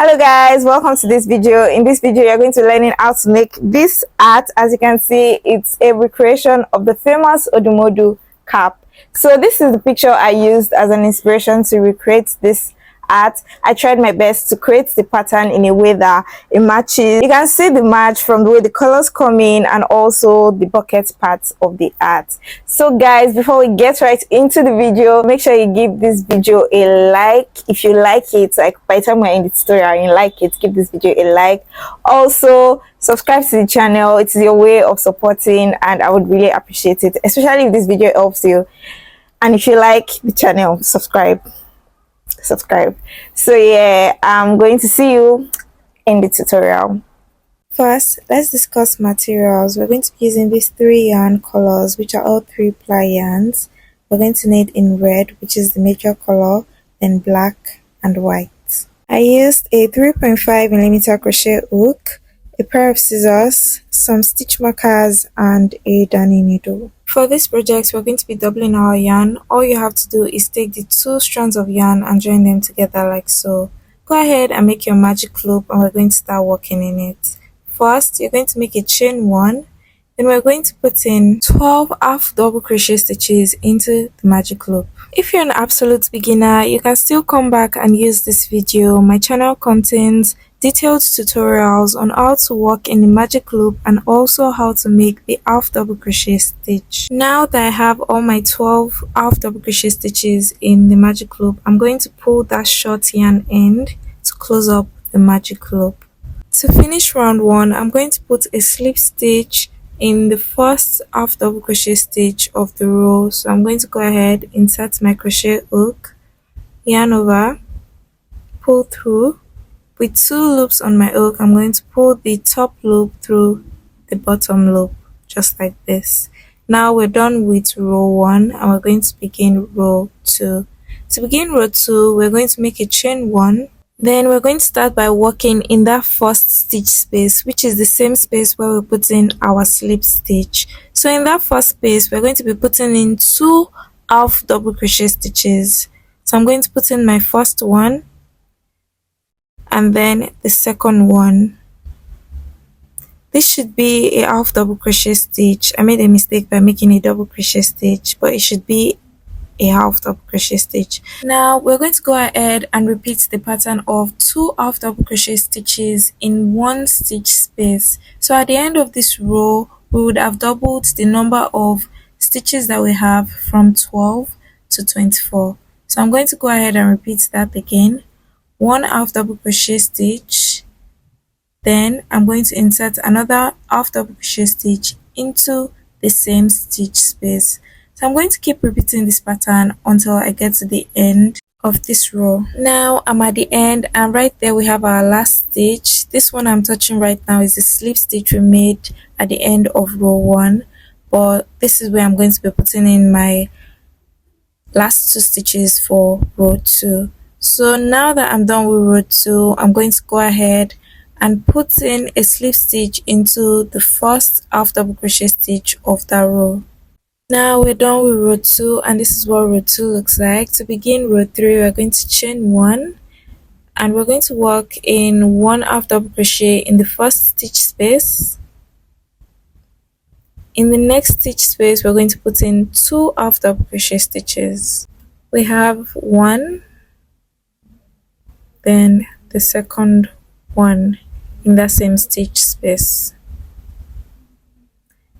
Hello guys, welcome to this video. In this video you're going to learning how to make this art. As you can see, it's a recreation of the famous Odumodublvck cap. So this is the picture I used as an inspiration to recreate this art. I tried my best to create the pattern in a way that it matches. You can see the match from the way the colors come in and also the bucket parts of the art. So guys, before we get right into the video, make sure you give this video a like. If you like it, like by the time we're in the tutorial and you like it, give this video a like. Also subscribe to the channel. It's your way of supporting and I would really appreciate it, especially if this video helps you. And if you like the channel, subscribe. So yeah, I'm going to see you in the tutorial. First, let's discuss materials. We're going to be using these 3 yarn colors, which are all 3 ply yarns. We're going to need in red, which is the major color, then black and white. I used a 3.5mm crochet hook, a pair of scissors, some stitch markers and a darning needle. For this project, we're going to be doubling our yarn. All you have to do is take the 2 strands of yarn and join them together like so. Go ahead and make your magic loop and we're going to start working in it. First, you're going to make a chain 1, then we're going to put in 12 half double crochet stitches into the magic loop. If you're an absolute beginner, you can still come back and use this video. My channel contains detailed tutorials on how to work in the magic loop and also how to make the half double crochet stitch. Now that I have all my 12 half double crochet stitches in the magic loop, I'm going to pull that short yarn end to close up the magic loop. To finish round 1, I'm going to put a slip stitch in the first half double crochet stitch of the row. So I'm going to go ahead, insert my crochet hook, yarn over, pull through. With 2 loops on my hook, I'm going to pull the top loop through the bottom loop, just like this. Now we're done with row 1 and we're going to begin row 2. To begin row 2, we're going to make a chain 1. Then we're going to start by working in that first stitch space, which is the same space where we put in our slip stitch. So in that first space, we're going to be putting in 2 half double crochet stitches. So I'm going to put in my first one and then the second one. This should be a half double crochet stitch. I made a mistake by making a double crochet stitch, but it should be a half double crochet stitch. Now we're going to go ahead and repeat the pattern of 2 half double crochet stitches in 1 stitch space. So at the end of this row, we would have doubled the number of stitches that we have from 12 to 24. So I'm going to go ahead and repeat that again. 1 half double crochet stitch, then I'm going to insert another half double crochet stitch into the same stitch space. So I'm going to keep repeating this pattern until I get to the end of this row. Now I'm at the end and right there we have our last stitch. This one I'm touching right now is the slip stitch we made at the end of row 1, but this is where I'm going to be putting in my last 2 stitches for row 2. So now that I'm done with row 2, I'm going to go ahead and put in a slip stitch into the first half double crochet stitch of that row. Now we're done with row 2 and this is what row 2 looks like. To begin row 3, we're going to chain 1 and we're going to work in 1 half double crochet in the first stitch space. In the next stitch space, we're going to put in 2 half double crochet stitches. We have 1, then the second one in that same stitch space.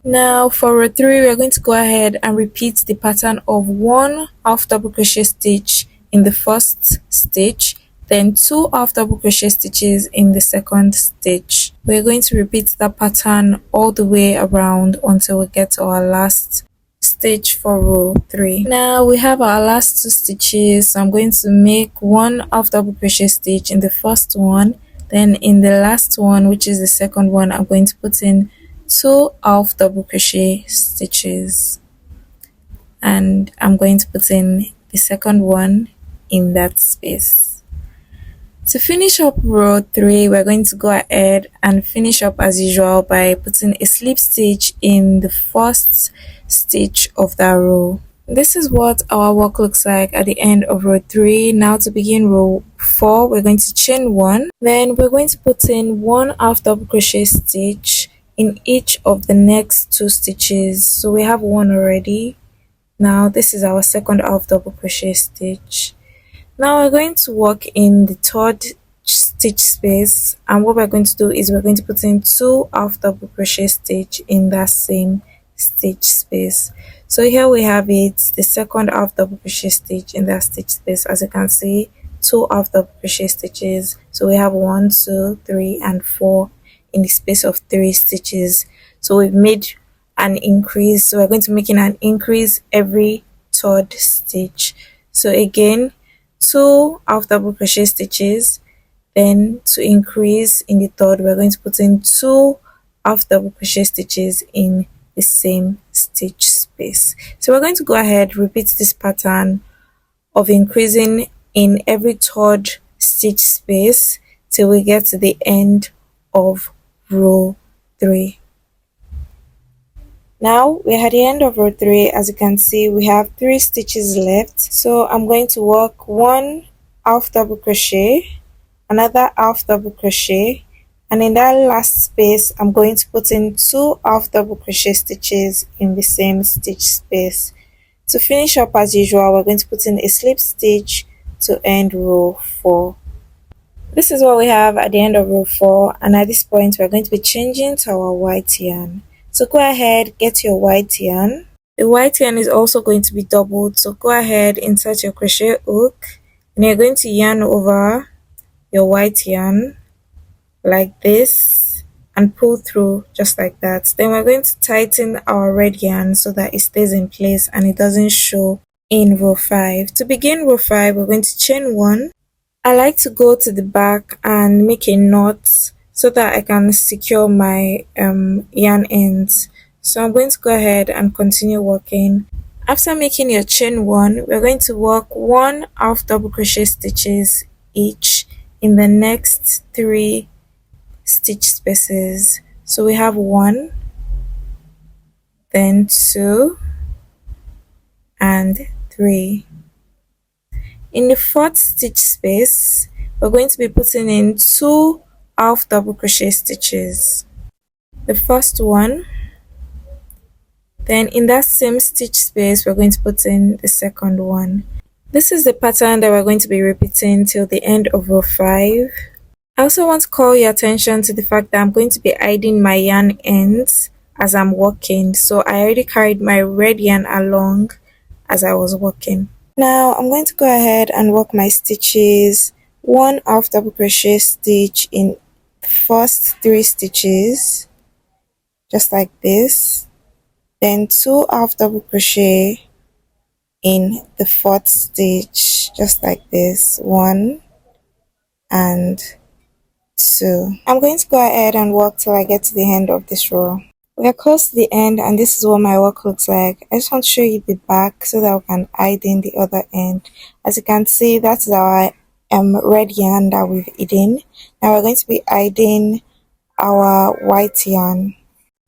Now for row 3, we're going to go ahead and repeat the pattern of 1 half double crochet stitch in the first stitch, then 2 half double crochet stitches in the second stitch. We're going to repeat that pattern all the way around until we get to our last stitch for row 3. Now we have our last 2 stitches, so I'm going to make 1 half double crochet stitch in the first one, then in the last one, which is the second one, I'm going to put in 2 half double crochet stitches and I'm going to put in the second one in that space. To finish up row 3, we're going to go ahead and finish up as usual by putting a slip stitch in the first stitch of that row. This is what our work looks like at the end of row 3. Now to begin row 4, we're going to chain 1. Then we're going to put in 1 half double crochet stitch in each of the next 2 stitches. So we have 1 already. Now this is our second half double crochet stitch. Now we're going to work in the third stitch space, and what we're going to do is we're going to put in 2 half double crochet stitch in that same stitch space. So here we have it, the second half double crochet stitch in that stitch space. As you can see, 2 half double crochet stitches. So we have 1, 2, 3 and 4 in the space of 3 stitches. So we've made an increase, so we're going to make an increase every third stitch. So again, 2 half double crochet stitches. Then to increase in the third, we're going to put in 2 half double crochet stitches in the same stitch space. So we're going to go ahead, repeat this pattern of increasing in every third stitch space till we get to the end of row 3. Now we're at the end of row 3. As you can see, we have 3 stitches left. So I'm going to work 1 half double crochet, another half double crochet, and in that last space I'm going to put in 2 half double crochet stitches in the same stitch space. To finish up as usual, we're going to put in a slip stitch to end row 4. This is what we have at the end of row 4, and at this point we're going to be changing to our white yarn. So go ahead, get your white yarn. The white yarn is also going to be doubled, so go ahead, insert your crochet hook, and you're going to yarn over your white yarn like this and pull through just like that. Then we're going to tighten our red yarn so that it stays in place and it doesn't show in row 5. To begin row 5, we're going to chain 1. I like to go to the back and make a knot so that I can secure my yarn ends. So I'm going to go ahead and continue working. After making your chain 1, we're going to work 1 half double crochet stitches each in the next 3 stitch spaces. So we have 1, then 2 and 3. In the 4th stitch space, we're going to be putting in 2 half double crochet stitches. The first one, then in that same stitch space we're going to put in the second one. This is the pattern that we're going to be repeating till the end of row 5. I also want to call your attention to the fact that I'm going to be hiding my yarn ends as I'm working. So I already carried my red yarn along as I was working. Now I'm going to go ahead and work my stitches, 1 half double crochet stitch in the first 3 stitches, just like this, then 2 half double crochet in the 4th stitch, just like this, 1 and 2. I'm going to go ahead and work till I get to the end of this row. We are close to the end, and this is what my work looks like. I just want to show you the back so that we can hide in the other end. As you can see, that's our red yarn that we've hidden. Now we're going to be hiding our white yarn.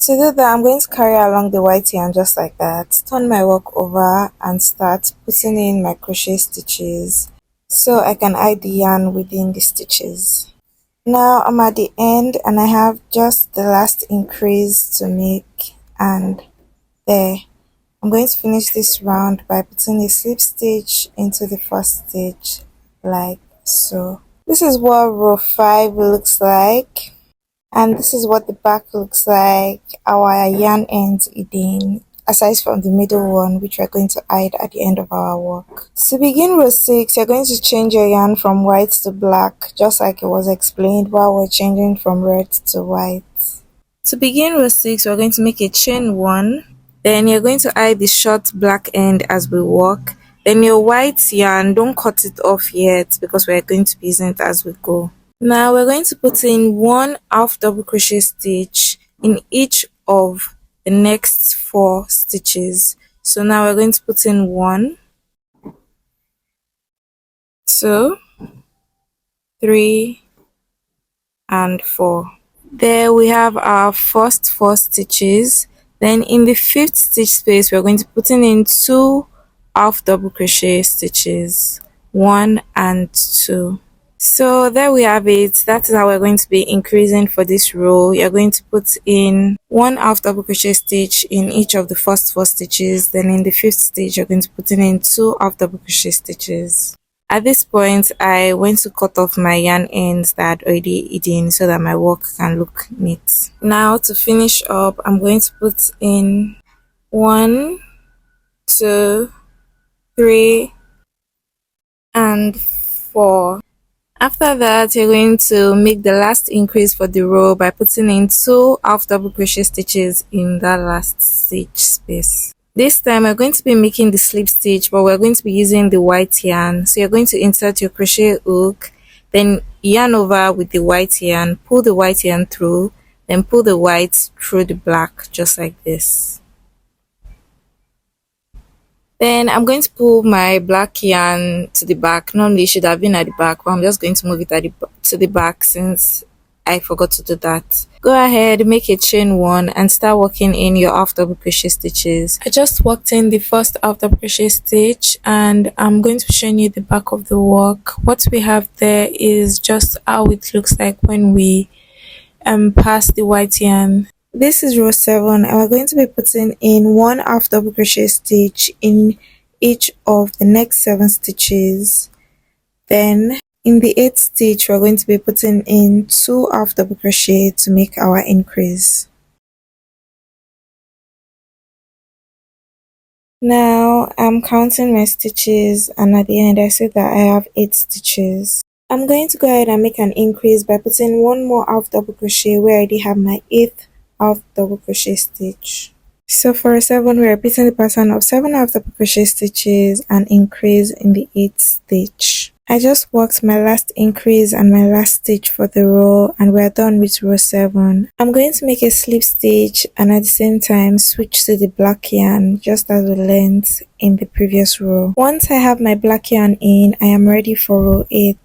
To do that, I'm going to carry along the white yarn just like that, turn my work over and start putting in my crochet stitches so I can hide the yarn within the stitches. Now I'm at the end and I have just the last increase to make, and there. I'm going to finish this round by putting a slip stitch into the first stitch like so. This is what row 5 looks like, and this is what the back looks like. Our yarn ends hidden, aside from the middle one, which we're going to hide at the end of our work. To begin row 6, you're going to change your yarn from white to black, just like it was explained while we're changing from red to white. To begin row 6, we're going to make a chain 1, then you're going to hide the short black end as we work. Then your white yarn, don't cut it off yet because we're going to be using it as we go. Now we're going to put in 1 half double crochet stitch in each of the next 4 stitches. So now we're going to put in 1, 2, 3 and 4. There we have our first 4 stitches. Then in the 5th stitch space we're going to put in 2 half double crochet stitches, 1 and 2. So there we have it. That is how we're going to be increasing for this row. You're going to put in 1 half double crochet stitch in each of the first 4 stitches. Then in the 5th stitch, you're going to put in 2 half double crochet stitches. At this point, I went to cut off my yarn ends that I'd already hidden so that my work can look neat. Now to finish up, I'm going to put in 1, 2, 3, and 4. After that, you're going to make the last increase for the row by putting in 2 half double crochet stitches in that last stitch space. This time we're going to be making the slip stitch, but we're going to be using the white yarn. So you're going to insert your crochet hook, then yarn over with the white yarn, pull the white yarn through, then pull the white through the black, just like this. Then I'm going to pull my black yarn to the back. Normally it should have been at the back, but I'm just going to move it to the back since I forgot to do that. Go ahead, make a chain 1 and start working in your half double crochet stitches. I just worked in the first half double crochet stitch and I'm going to be showing you the back of the work. What we have there is just how it looks like when we pass the white yarn. This is row 7 and we're going to be putting in 1 half double crochet stitch in each of the next 7 stitches. Then in the 8th stitch we're going to be putting in 2 half double crochet to make our increase. Now I'm counting my stitches and at the end I see that I have 8 stitches. I'm going to go ahead and make an increase by putting 1 more half double crochet where I already have my 8th half double crochet stitch. So for a 7, we're repeating the pattern of 7 half double crochet stitches and increase in the 8th stitch. I just worked my last increase and my last stitch for the row and we're done with row 7. I'm going to make a slip stitch and at the same time switch to the black yarn just as we learned in the previous row. Once I have my black yarn in, I am ready for row 8.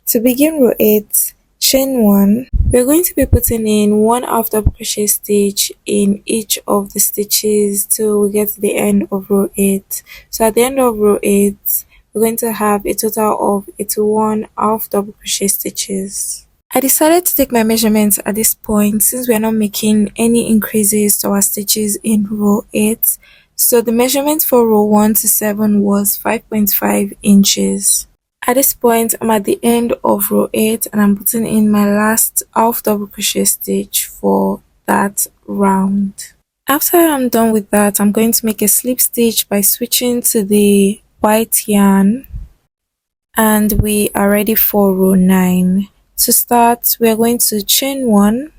To begin row 8, chain 1. We're going to be putting in 1 half double crochet stitch in each of the stitches till we get to the end of row 8. So at the end of row 8, we're going to have a total of 81 half double crochet stitches. I decided to take my measurements at this point since we're not making any increases to our stitches in row 8. So the measurement for row 1 to 7 was 5.5 inches. At this point, I'm at the end of row 8 and I'm putting in my last half double crochet stitch for that round. After I'm done with that, I'm going to make a slip stitch by switching to the white yarn and we are ready for row 9. To start, we are going to chain 1.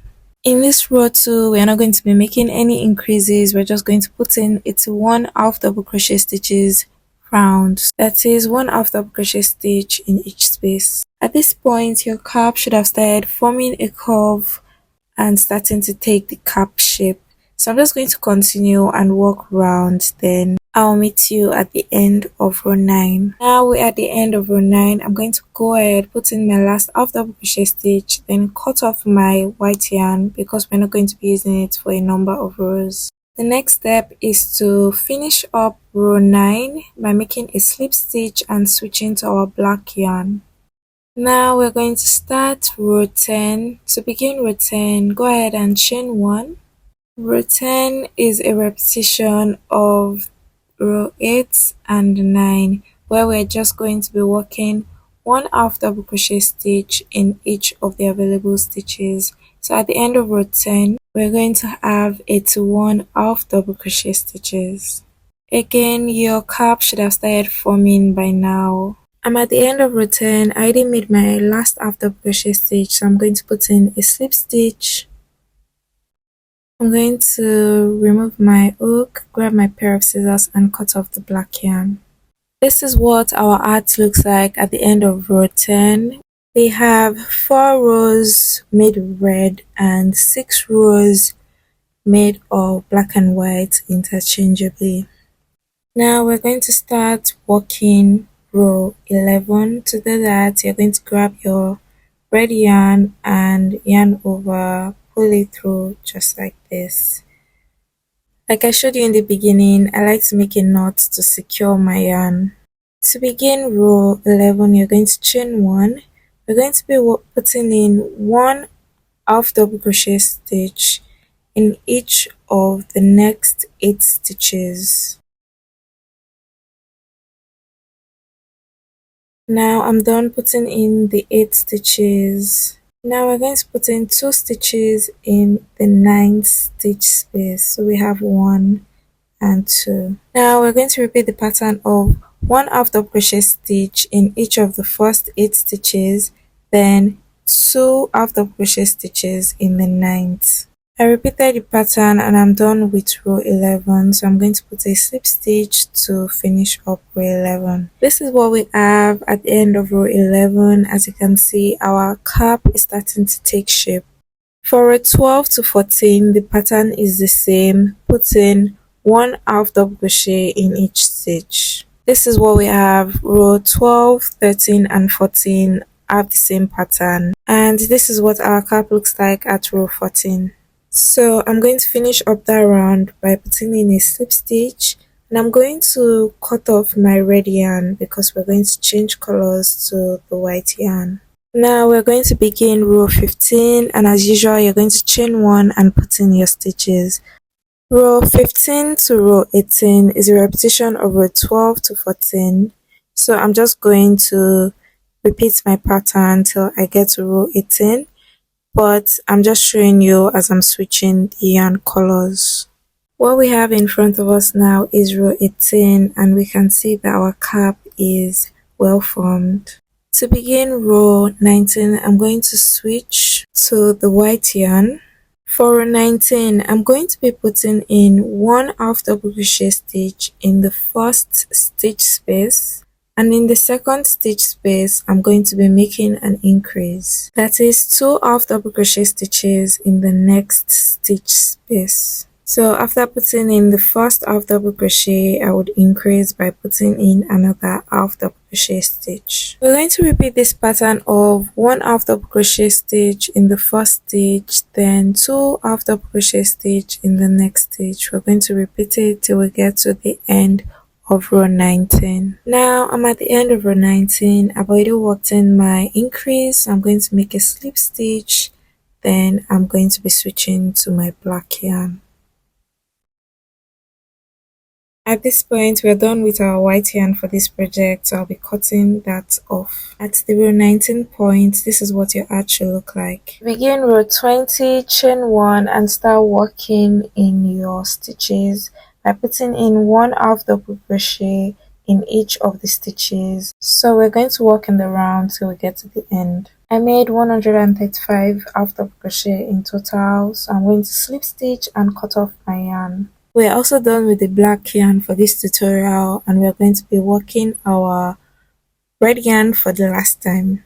In this row 2, we are not going to be making any increases. We're just going to put in 81 half double crochet stitches round, that is 1 half double crochet stitch in each space. At this point your cap should have started forming a curve and starting to take the cap shape. So I'm just going to continue and work round, then I'll meet you at the end of row 9. Now we're at the end of row 9. I'm going to go ahead, put in my last half double crochet stitch, then cut off my white yarn because we're not going to be using it for a number of rows. The next step is to finish up row 9 by making a slip stitch and switching to our black yarn. Now we're going to start row 10. To begin row 10, go ahead and chain 1. Row 10 is a repetition of row 8 and 9 where we're just going to be working 1 half double crochet stitch in each of the available stitches. So at the end of row 10, we're going to have 81 half double crochet stitches. Again, your cap should have started forming by now. I'm at the end of row 10. I already made my last half double crochet stitch, so I'm going to put in a slip stitch. I'm going to remove my hook, grab my pair of scissors and cut off the black yarn. This is what our art looks like at the end of row 10. We have 4 rows made of red and 6 rows made of black and white interchangeably. Now we're going to start working row 11. To do that, you're going to grab your red yarn and yarn over, pull it through just like this. Like I showed you in the beginning, I like to make a knot to secure my yarn. To begin row 11, you're going to chain 1. We're going to be putting in 1 half double crochet stitch in each of the next 8 stitches. Now I'm done putting in the 8 stitches. Now we're going to put in 2 stitches in the 9th stitch space. So we have 1 and 2. Now we're going to repeat the pattern of 1 half double crochet stitch in each of the first 8 stitches, then 2 half double crochet stitches in the 9th. I repeated the pattern and I'm done with row 11, so I'm going to put a slip stitch to finish up row 11. This is what we have at the end of row 11. As you can see, our cap is starting to take shape. For row 12 to 14, the pattern is the same. Put in 1 half double crochet in each stitch. This is what we have. Row 12, 13 and 14 have the same pattern, and this is what our cap looks like at row 14. So I'm going to finish up that round by putting in a slip stitch, and I'm going to cut off my red yarn because we're going to change colors to the white yarn. Now we're going to begin row 15, and as usual you're going to chain 1 and put in your stitches. Row 15 to row 18 is a repetition of row 12 to 14, so I'm just going to repeat my pattern till I get to row 18, but I'm just showing you as I'm switching the yarn colors. What we have in front of us now is row 18, and we can see that our cap is well formed. To begin row 19, I'm going to switch to the white yarn. For row 19, I'm going to be putting in 1 half double crochet stitch in the first stitch space, and in the second stitch space I'm going to be making an increase. That is 2 half double crochet stitches in the next stitch space. So after putting in the first half double crochet, I would increase by putting in another half double crochet stitch. We're going to repeat this pattern of 1 half double crochet stitch in the first stitch, then 2 half double crochet stitch in the next stitch. We're going to repeat it till we get to the end of row 19. Now I'm at the end of row 19. I've already worked in my increase. I'm going to make a slip stitch, then I'm going to be switching to my black yarn. At this point, we're done with our white yarn for this project, so I'll be cutting that off. At the row 19 point, this is what your art should look like. Begin row 20, chain 1 and start working in your stitches by putting in 1 half double crochet in each of the stitches. So we're going to work in the round till we get to the end. I made 135 half double crochet in total, so I'm going to slip stitch and cut off my yarn. We're also done with the black yarn for this tutorial, and we're going to be working our red yarn for the last time.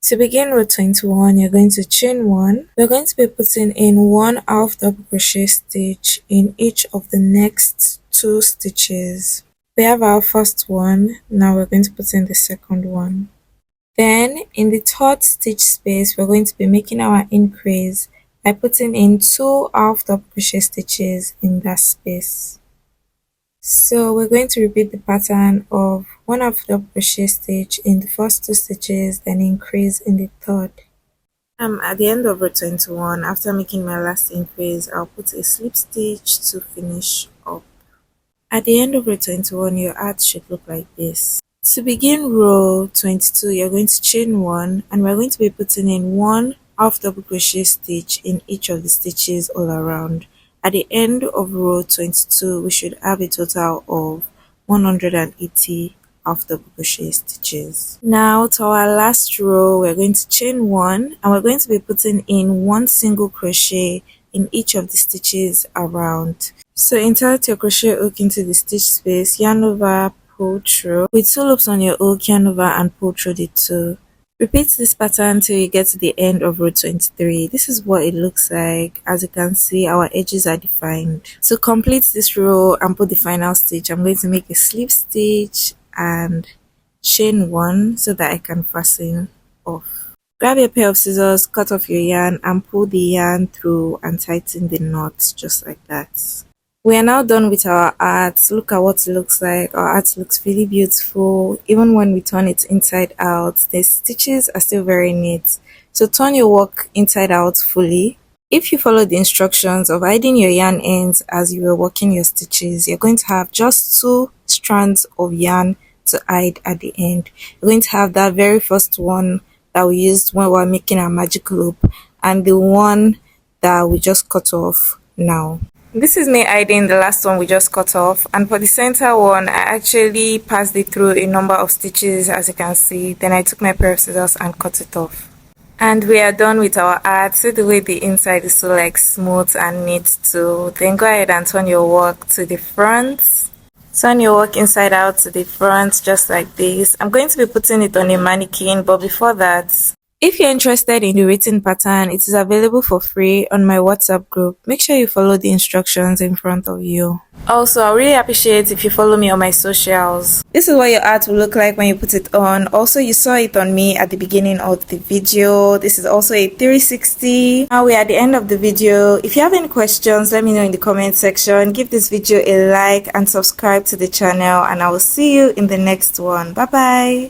To begin row 21, you're going to chain 1. We're going to be putting in 1 half double crochet stitch in each of the next 2 stitches. We have our first one. Now we're going to put in the second one. Then in the third stitch space, we're going to be making our increase by putting in 2 half double crochet stitches in that space. So we're going to repeat the pattern of 1 half double crochet stitch in the first 2 stitches, then increase in the third. At the end of row 21, after making my last increase, I'll put a slip stitch to finish up. At the end of row 21, your art should look like this. To begin row 22, you're going to chain 1, and we're going to be putting in 1 half double crochet stitch in each of the stitches all around. At the end of row 22, we should have a total of 180 half double crochet stitches. Now to our last row, we're going to chain 1, and we're going to be putting in 1 single crochet in each of the stitches around. So insert your crochet hook into the stitch space, yarn over, pull through. With 2 loops on your hook, yarn over and pull through the 2. Repeat this pattern till you get to the end of row 23. This is what it looks like. As you can see, our edges are defined. To complete this row and put the final stitch, I'm going to make a slip stitch and chain 1 so that I can fasten off. Grab a pair of scissors, cut off your yarn and pull the yarn through and tighten the knot just like that. We are now done with our art. Look at what it looks like. Our art looks really beautiful. Even when we turn it inside out, the stitches are still very neat. So turn your work inside out fully. If you follow the instructions of hiding your yarn ends as you were working your stitches, you're going to have just 2 strands of yarn to hide at the end. You're going to have that very first one that we used when we were making our magic loop and the one that we just cut off now. This is me hiding the last one we just cut off, and for the center one I actually passed it through a number of stitches, as you can see. Then I took my pair of scissors and cut it off. And we are done with our art. See the way the inside is so like smooth and neat too. Then go ahead and turn your work to the front. Turn your work inside out to the front just like this. I'm going to be putting it on a mannequin, but before that, if you're interested in the written pattern, it is available for free on my WhatsApp group. Make sure you follow the instructions in front of you. Also, I really appreciate if you follow me on my socials. This is what your art will look like when you put it on. Also, you saw it on me at the beginning of the video. This is also a 360. Now we are at the end of the video. If you have any questions, let me know in the comment section. Give this video a like and subscribe to the channel, and I will see you in the next one. Bye bye.